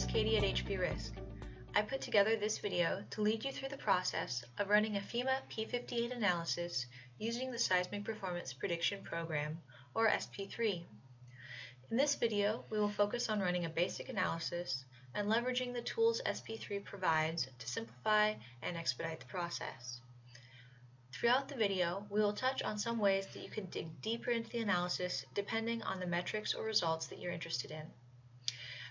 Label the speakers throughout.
Speaker 1: Katie at HP Risk. I put together this video to lead you through the process of running a FEMA P58 analysis using the Seismic Performance Prediction Program, or SP3. In this video, we will focus on running a basic analysis and leveraging the tools SP3 provides to simplify and expedite the process. Throughout the video, we will touch on some ways that you can dig deeper into the analysis depending on the metrics or results that you're interested in.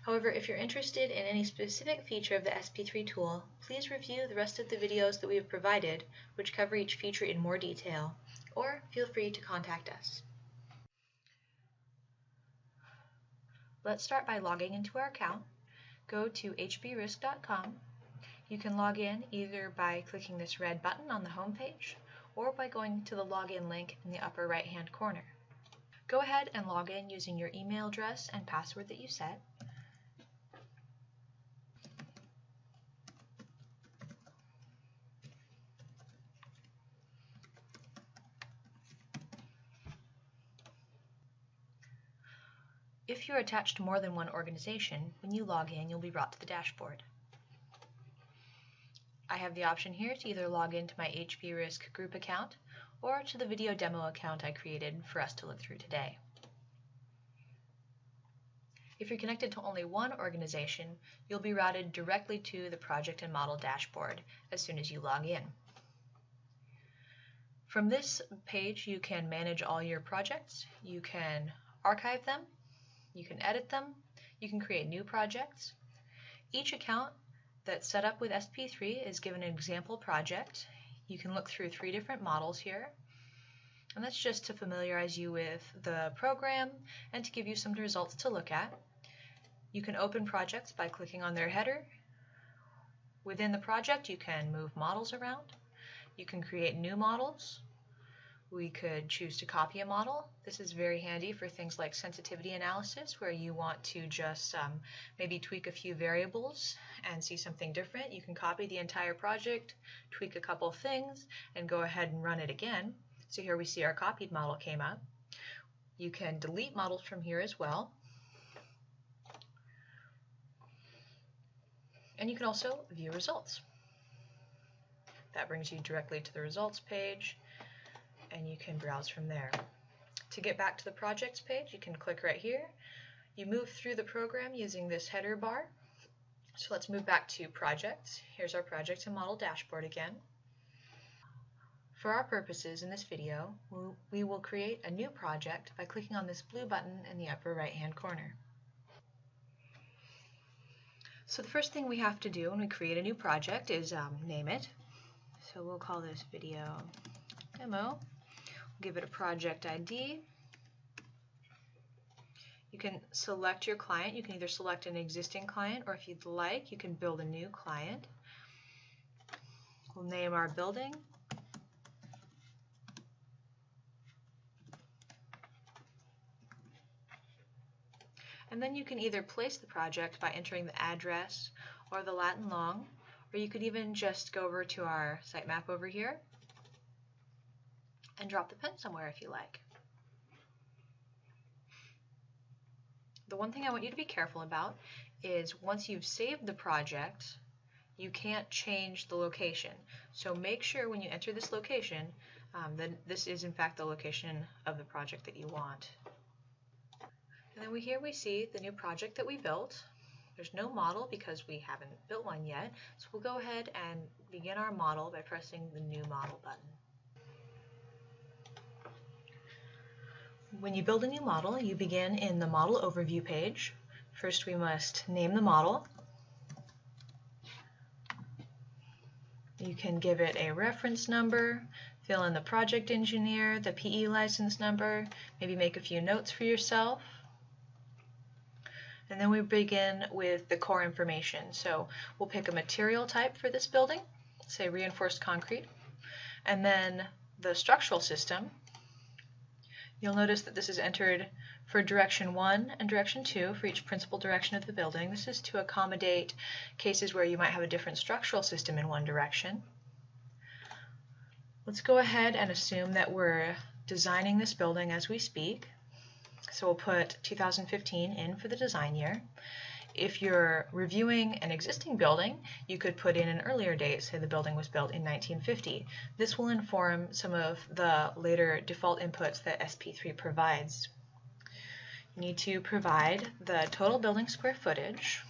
Speaker 1: However, if you're interested in any specific feature of the SP3 tool, please review the rest of the videos that we have provided, which cover each feature in more detail, or feel free to contact us. Let's start by logging into our account. Go to hbrisk.com. You can log in either by clicking this red button on the home page or by going to the login link in the upper right hand corner. Go ahead and log in using your email address and password that you set. If you're attached to more than one organization, when you log in, you'll be brought to the dashboard. I have the option here to either log into my HP Risk group account or to the video demo account I created for us to look through today. If you're connected to only one organization, you'll be routed directly to the project and model dashboard as soon as you log in. From this page, you can manage all your projects, you can archive them, you can edit them, you can create new projects. Each account that's set up with SP3 is given an example project. You can look through 3 different models here, and that's just to familiarize you with the program and to give you some results to look at. You can open projects by clicking on their header. Within the project, you can move models around. You can create new models. We could choose to copy a model. This is very handy for things like sensitivity analysis, where you want to just maybe tweak a few variables and see something different. You can copy the entire project, tweak a couple things, and go ahead and run it again. So here we see our copied model came up. You can delete models from here as well. And you can also view results. That brings you directly to the results page, and you can browse from there. To get back to the projects page, you can click right here. You move through the program using this header bar. So let's move back to projects. Here's our project and model dashboard again. For our purposes in this video, we will create a new project by clicking on this blue button in the upper right hand corner. So the first thing we have to do when we create a new project is name it. So we'll call this video demo. Give it a project ID. You can select your client. You can either select an existing client, or if you'd like, you can build a new client. We'll name our building. And then you can either place the project by entering the address or the Latin long, or you could even just go over to our sitemap over here and drop the pen somewhere if you like. The one thing I want you to be careful about is once you've saved the project, you can't change the location. So make sure when you enter this location that this is in fact the location of the project that you want. And then here we see the new project that we built. There's no model because we haven't built one yet, so we'll go ahead and begin our model by pressing the New Model button. When you build a new model, you begin in the Model Overview page. First, we must name the model. You can give it a reference number, fill in the project engineer, the PE license number, maybe make a few notes for yourself. And then we begin with the core information. So we'll pick a material type for this building, say reinforced concrete, and then the structural system. You'll notice that this is entered for direction 1 and direction 2 for each principal direction of the building. This is to accommodate cases where you might have a different structural system in one direction. Let's go ahead and assume that we're designing this building as we speak. So we'll put 2015 in for the design year. If you're reviewing an existing building, you could put in an earlier date, say the building was built in 1950. This will inform some of the later default inputs that SP3 provides. You need to provide the total building square footage.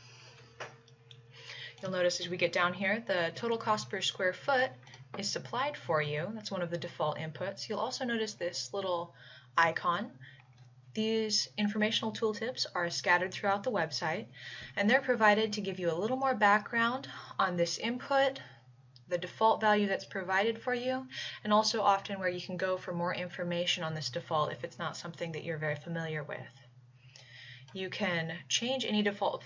Speaker 1: You'll notice as we get down here, the total cost per square foot is supplied for you. That's one of the default inputs. You'll also notice this little icon. These informational tooltips are scattered throughout the website, and they're provided to give you a little more background on this input, the default value that's provided for you, and also often where you can go for more information on this default if it's not something that you're very familiar with. You can change any default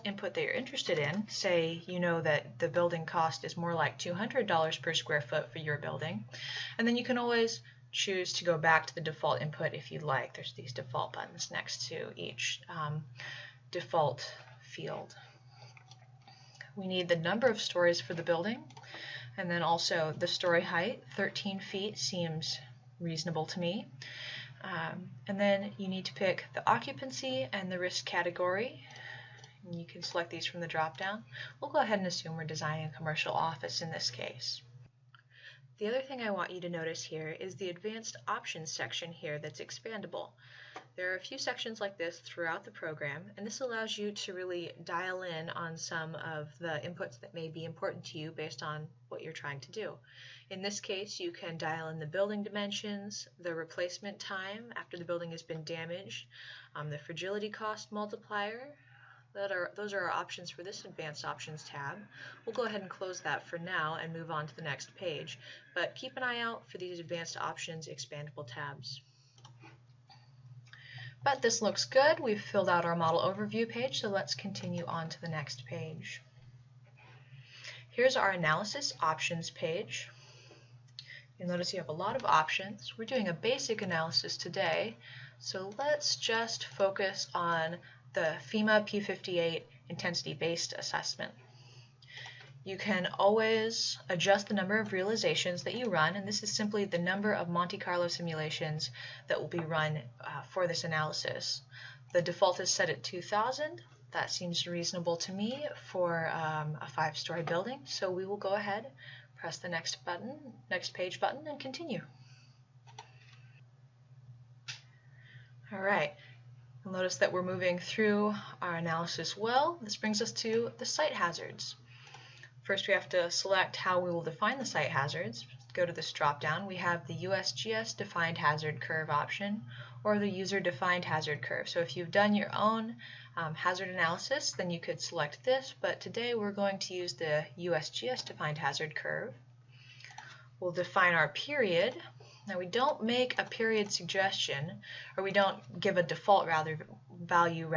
Speaker 1: input that you're interested in. Say you know that the building cost is more like $200 per square foot for your building, and then you can always choose to go back to the default input if you'd like. There's these default buttons next to each default field. We need the number of stories for the building, and then also the story height. 13 feet seems reasonable to me. And then you need to pick the occupancy and the risk category. And you can select these from the drop-down. We'll go ahead and assume we're designing a commercial office in this case. The other thing I want you to notice here is the advanced options section here that's expandable. There are a few sections like this throughout the program, and this allows you to really dial in on some of the inputs that may be important to you based on what you're trying to do. In this case, you can dial in the building dimensions, the replacement time after the building has been damaged, the fragility cost multiplier. Those are our options for this Advanced Options tab. We'll go ahead and close that for now and move on to the next page, but keep an eye out for these Advanced Options expandable tabs. But this looks good. We've filled out our model overview page, so let's continue on to the next page. Here's our analysis options page. You'll notice you have a lot of options. We're doing a basic analysis today, so let's just focus on the FEMA P58 intensity-based assessment. You can always adjust the number of realizations that you run, and this is simply the number of Monte Carlo simulations that will be run for this analysis. The default is set at 2,000. That seems reasonable to me for a 5-story building, so we will go ahead, press the next page button, and continue. All right. You'll notice that we're moving through our analysis well. This brings us to the site hazards. First, we have to select how we will define the site hazards. Go to this drop-down. We have the USGS defined hazard curve option or the user defined hazard curve. So if you've done your own hazard analysis, then you could select this, but today we're going to use the USGS defined hazard curve. We'll define our period. Now we don't make a period suggestion, or we don't give a default value,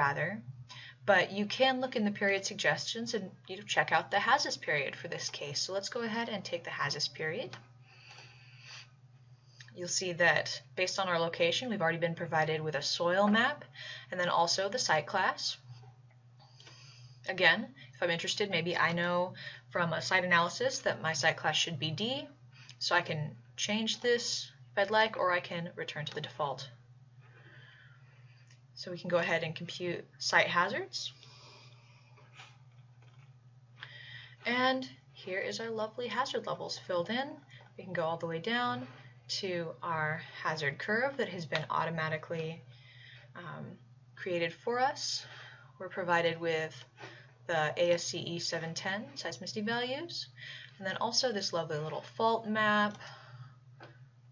Speaker 1: but you can look in the period suggestions and check out the HAZIS period for this case. So let's go ahead and take the HAZIS period. You'll see that based on our location, we've already been provided with a soil map and then also the site class. Again, if I'm interested, maybe I know from a site analysis that my site class should be D, so I can change this if I'd like, or I can return to the default. So we can go ahead and compute site hazards. And here is our lovely hazard levels filled in. We can go all the way down to our hazard curve that has been automatically created for us. We're provided with the ASCE 710 seismicity values, and then also this lovely little fault map,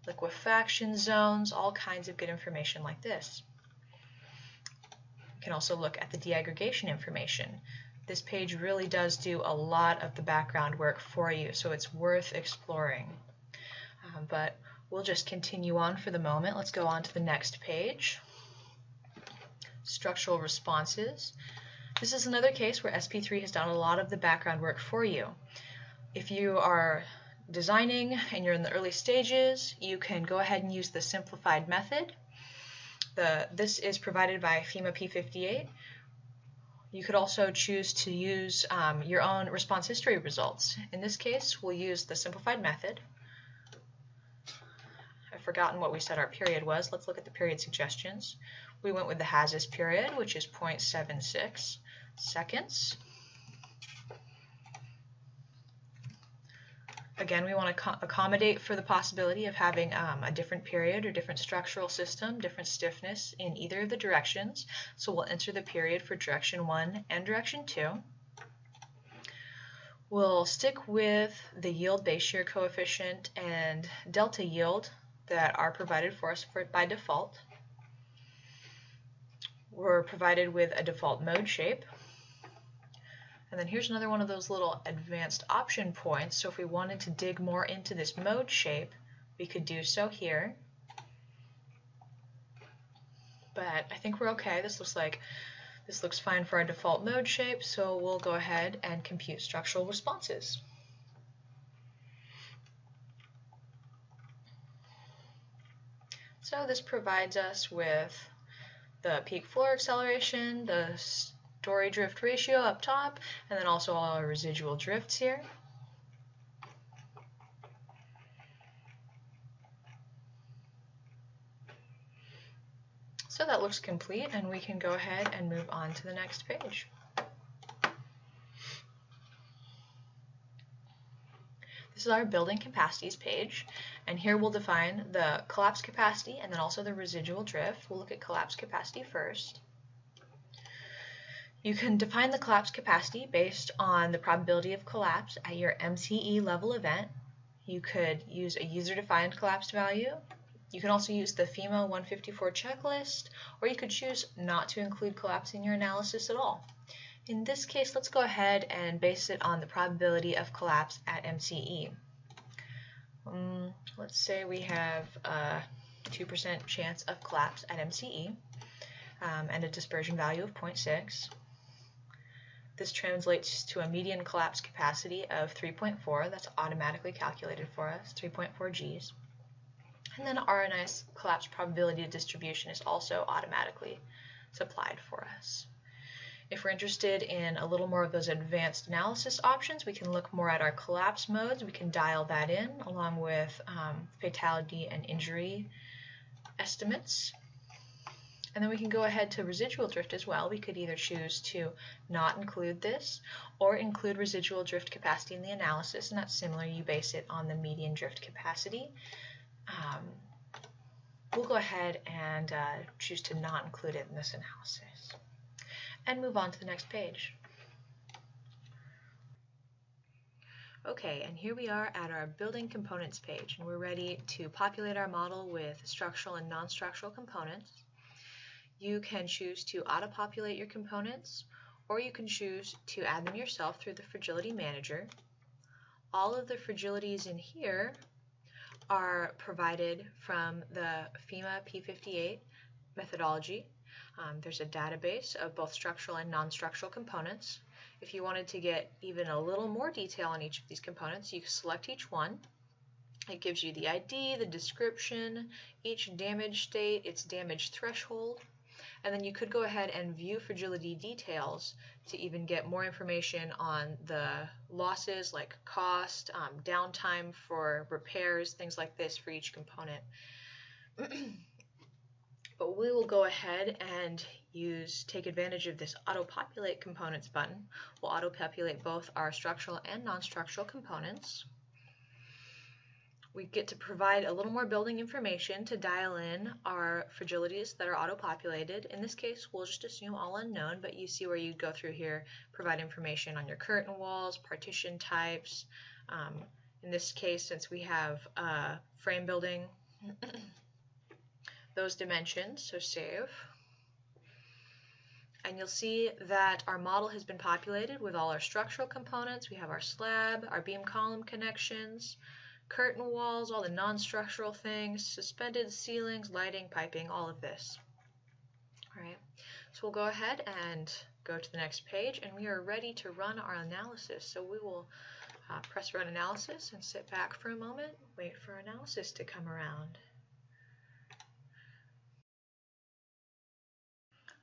Speaker 1: liquefaction zones, all kinds of good information like this. You can also look at the deaggregation information. This page really does do a lot of the background work for you, so it's worth exploring. But we'll just continue on for the moment. Let's go on to the next page. Structural responses. This is another case where SP3 has done a lot of the background work for you. If you are designing and you're in the early stages, you can go ahead and use the simplified method. This is provided by FEMA P58. You could also choose to use your own response history results. In this case, we'll use the simplified method. forgotten what we said our period was, let's look at the period suggestions. We went with the HASIS period, which is 0.76 seconds. Again, we want to accommodate for the possibility of having a different period or different structural system, different stiffness in either of the directions. So we'll enter the period for direction 1 and direction 2. We'll stick with the yield base shear coefficient and delta yield that are provided for us by default. We're provided with a default mode shape. And then here's another one of those little advanced option points. So if we wanted to dig more into this mode shape, we could do so here. But I think we're okay. This looks fine for our default mode shape, so we'll go ahead and compute structural responses. So this provides us with the peak floor acceleration, the story drift ratio up top, and then also all our residual drifts here. So that looks complete, and we can go ahead and move on to the next page. This is our building capacities page, and here we'll define the collapse capacity and then also the residual drift. We'll look at collapse capacity first. You can define the collapse capacity based on the probability of collapse at your MCE level event. You could use a user-defined collapse value. You can also use the FEMA 154 checklist, or you could choose not to include collapse in your analysis at all. In this case, let's go ahead and base it on the probability of collapse at MCE. Let's say we have a 2% chance of collapse at MCE and a dispersion value of 0.6. This translates to a median collapse capacity of 3.4. That's automatically calculated for us, 3.4 Gs. And then our nice collapse probability distribution is also automatically supplied for us. If we're interested in a little more of those advanced analysis options, we can look more at our collapse modes. We can dial that in along with fatality and injury estimates. And then we can go ahead to residual drift as well. We could either choose to not include this or include residual drift capacity in the analysis, and that's similar. You base it on the median drift capacity. We'll go ahead and choose to not include it in this analysis and move on to the next page. Okay, and here we are at our building components page, and we're ready to populate our model with structural and non-structural components. You can choose to auto-populate your components, or you can choose to add them yourself through the Fragility Manager. All of the fragilities in here are provided from the FEMA P58 methodology. There's a database of both structural and non-structural components. If you wanted to get even a little more detail on each of these components, you can select each one. It gives you the ID, the description, each damage state, its damage threshold. And then you could go ahead and view fragility details to even get more information on the losses like cost, downtime for repairs, things like this for each component. But we will go ahead and take advantage of this auto-populate components button. We'll auto-populate both our structural and non-structural components. We get to provide a little more building information to dial in our fragilities that are auto-populated. In this case, we'll just assume all unknown, but you see where you go through here, provide information on your curtain walls, partition types. In this case, since we have frame building, those dimensions, so save. And you'll see that our model has been populated with all our structural components. We have our slab, our beam column connections, curtain walls, all the non-structural things, suspended ceilings, lighting, piping, all of this. All right, so we'll go ahead and go to the next page, and we are ready to run our analysis. So we will press run analysis and sit back for a moment, wait for our analysis to come around.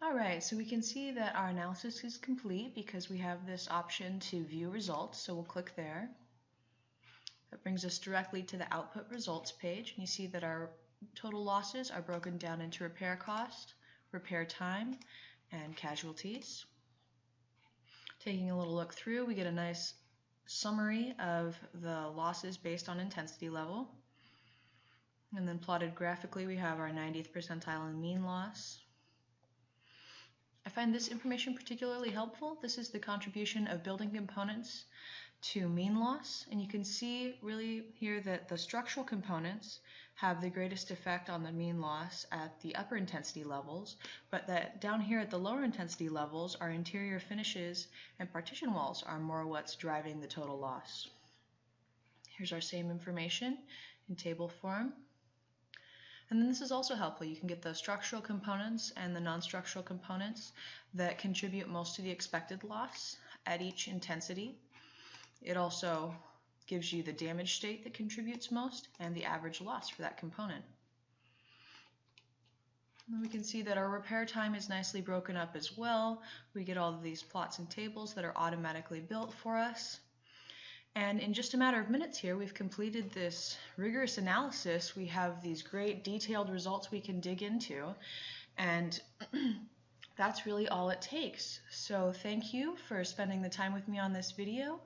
Speaker 1: All right, so we can see that our analysis is complete because we have this option to view results, so we'll click there. That brings us directly to the output results page, and you see that our total losses are broken down into repair cost, repair time, and casualties. Taking a little look through, we get a nice summary of the losses based on intensity level. And then plotted graphically, we have our 90th percentile in mean loss. I find this information particularly helpful. This is the contribution of building components to mean loss, and you can see really here that the structural components have the greatest effect on the mean loss at the upper intensity levels, but that down here at the lower intensity levels, our interior finishes and partition walls are more what's driving the total loss. Here's our same information in table form. And then this is also helpful. You can get the structural components and the non-structural components that contribute most to the expected loss at each intensity. It also gives you the damage state that contributes most and the average loss for that component. And we can see that our repair time is nicely broken up as well. We get all of these plots and tables that are automatically built for us. And in just a matter of minutes here, we've completed this rigorous analysis. We have these great detailed results we can dig into, and that's really all it takes. So thank you for spending the time with me on this video.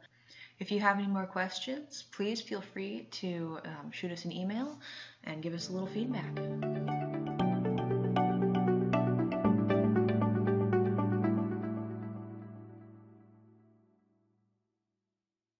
Speaker 1: If you have any more questions, please feel free to shoot us an email and give us a little feedback.